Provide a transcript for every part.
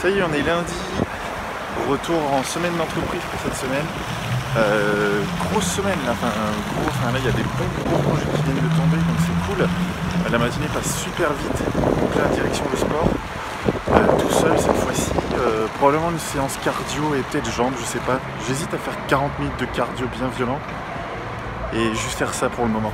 Ça y est, on est lundi, retour en semaine d'entreprise pour cette semaine. Grosse semaine là, là il y a des bons gros projets qui viennent de tomber, donc c'est cool. La matinée passe super vite, donc là direction le sport, tout seul cette fois-ci. Probablement une séance cardio et peut-être jambes, je sais pas. J'hésite à faire 40 minutes de cardio bien violent et juste faire ça pour le moment.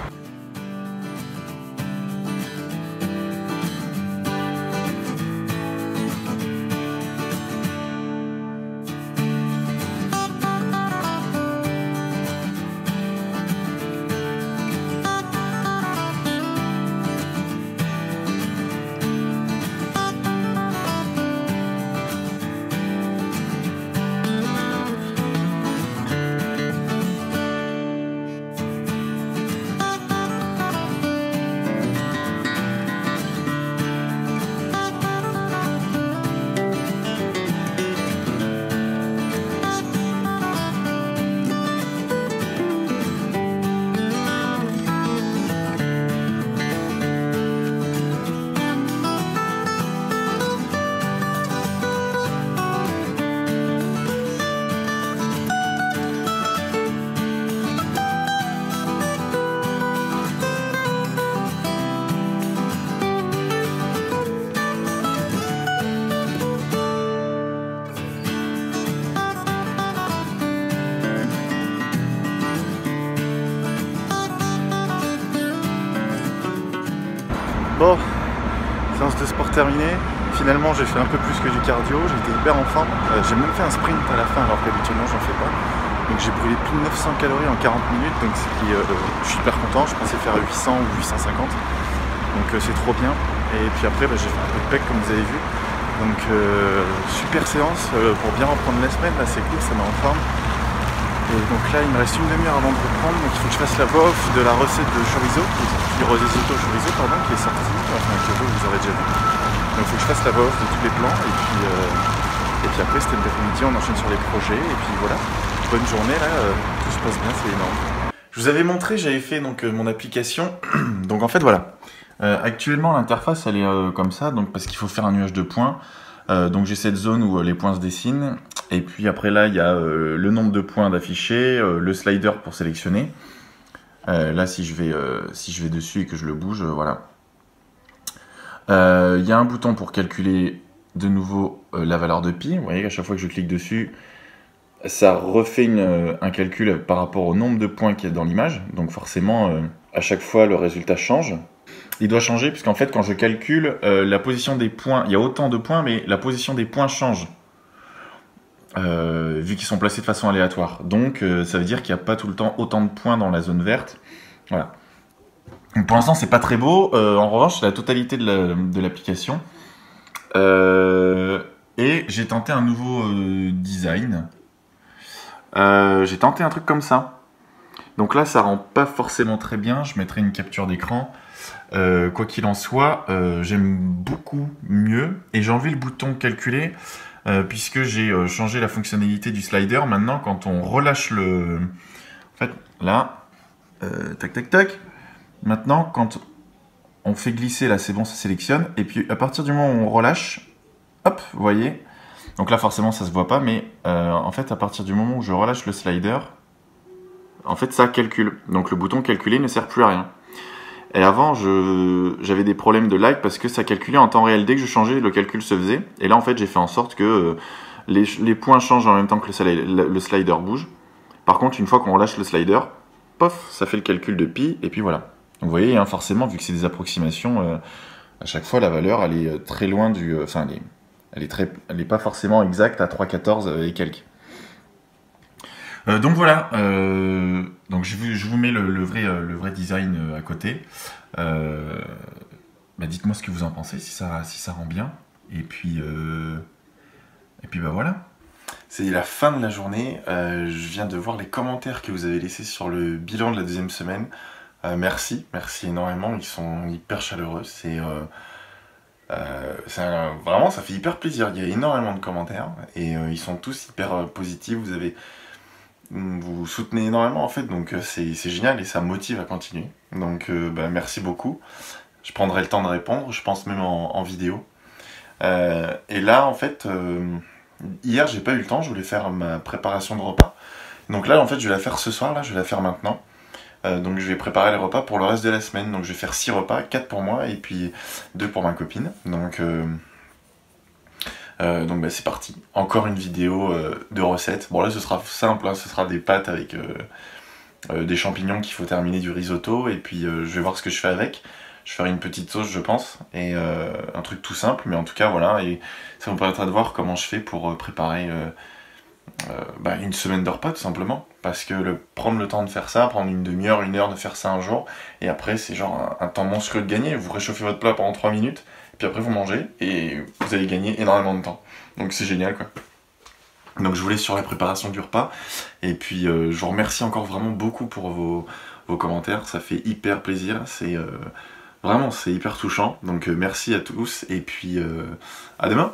Bon, séance de sport terminée. Finalement, j'ai fait un peu plus que du cardio. J'étais hyper en forme. J'ai même fait un sprint à la fin, alors qu'habituellement, j'en fais pas. Donc, j'ai brûlé plus de 900 calories en 40 minutes. Donc, je suis hyper content. Je pensais faire 800 ou 850. Donc, c'est trop bien. Et puis après, j'ai fait un peu de pec, comme vous avez vu. Donc, super séance pour bien reprendre la semaine. Là, c'est cool, ça met en forme. Et donc là, il me reste une demi-heure avant de reprendre, donc il faut que je fasse la voix off de la recette de chorizo, du risotto chorizo, pardon, qui est sortie, enfin que vous avez déjà vu. Donc il faut que je fasse la voix off de tous les plans, et puis après, c'était l'après-midi, on enchaîne sur les projets, et puis voilà. Bonne journée là, tout se passe bien, c'est énorme. Je vous avais montré, j'avais fait donc mon application, donc en fait voilà. Actuellement, l'interface elle est comme ça, donc parce qu'il faut faire un nuage de points. Donc j'ai cette zone où les points se dessinent, et puis après là il y a le nombre de points d'affichés, le slider pour sélectionner. Là si je vais dessus et que je le bouge, voilà. Il y a un bouton pour calculer de nouveau la valeur de pi. Vous voyez qu'à chaque fois que je clique dessus, ça refait un calcul par rapport au nombre de points qu'il y a dans l'image. Donc forcément, à chaque fois le résultat change. Il doit changer puisqu'en fait quand je calcule la position des points, il y a autant de points mais la position des points change vu qu'ils sont placés de façon aléatoire. Donc ça veut dire qu'il n'y a pas tout le temps autant de points dans la zone verte. Voilà. Donc, pour l'instant c'est pas très beau. En revanche c'est la totalité de l'application. Et j'ai tenté un nouveau design. J'ai tenté un truc comme ça. Donc là ça rend pas forcément très bien. Je mettrai une capture d'écran. Quoi qu'il en soit, j'aime beaucoup mieux et j'ai enlevé le bouton calculer puisque j'ai changé la fonctionnalité du slider. Maintenant quand on relâche le... En fait là, tac tac tac, maintenant quand on fait glisser là c'est bon, ça sélectionne et puis à partir du moment où on relâche, hop, vous voyez, donc là forcément ça se voit pas mais en fait à partir du moment où je relâche le slider, en fait ça calcule, donc le bouton calculer ne sert plus à rien. Et avant, j'avais des problèmes de lag parce que ça calculait en temps réel. Dès que je changeais, le calcul se faisait. Et là, en fait, j'ai fait en sorte que les points changent en même temps que le slider bouge. Par contre, une fois qu'on relâche le slider, pof, ça fait le calcul de pi, et puis voilà. Donc, vous voyez, hein, forcément, vu que c'est des approximations, à chaque fois, la valeur, elle est très loin du... Enfin, elle est pas forcément exacte à 3,14 et quelques. Donc voilà, donc je vous mets le vrai design à côté. Dites-moi ce que vous en pensez, si ça rend bien. Et puis bah voilà. C'est la fin de la journée. Je viens de voir les commentaires que vous avez laissés sur le bilan de la deuxième semaine. Merci énormément. Ils sont hyper chaleureux. Vraiment, ça fait hyper plaisir. Il y a énormément de commentaires et ils sont tous hyper positifs. Vous soutenez énormément en fait, donc c'est génial et ça me motive à continuer. Donc merci beaucoup. Je prendrai le temps de répondre, je pense même en vidéo. Et là, en fait, hier, j'ai pas eu le temps, je voulais faire ma préparation de repas. Donc là, en fait, je vais la faire ce soir, là, je vais la faire maintenant. Donc je vais préparer les repas pour le reste de la semaine. Donc je vais faire 6 repas, 4 pour moi et puis 2 pour ma copine. Donc bah, c'est parti. Encore une vidéo de recettes. Bon là ce sera simple, hein, ce sera des pâtes avec des champignons qu'il faut terminer, du risotto. Et puis je vais voir ce que je fais avec. Je ferai une petite sauce je pense. Et un truc tout simple. Mais en tout cas voilà. Et ça me permettra de voir comment je fais pour préparer une semaine de repas tout simplement. Parce que prendre le temps de faire ça, prendre une demi-heure, une heure de faire ça un jour, et après c'est genre un temps monstrueux de gagner. Vous réchauffez votre plat pendant 3 minutes, puis après vous mangez, et vous allez gagner énormément de temps. Donc c'est génial quoi. Donc je vous laisse sur la préparation du repas, et puis je vous remercie encore vraiment beaucoup pour vos commentaires, ça fait hyper plaisir, vraiment c'est hyper touchant. Donc merci à tous, et puis à demain.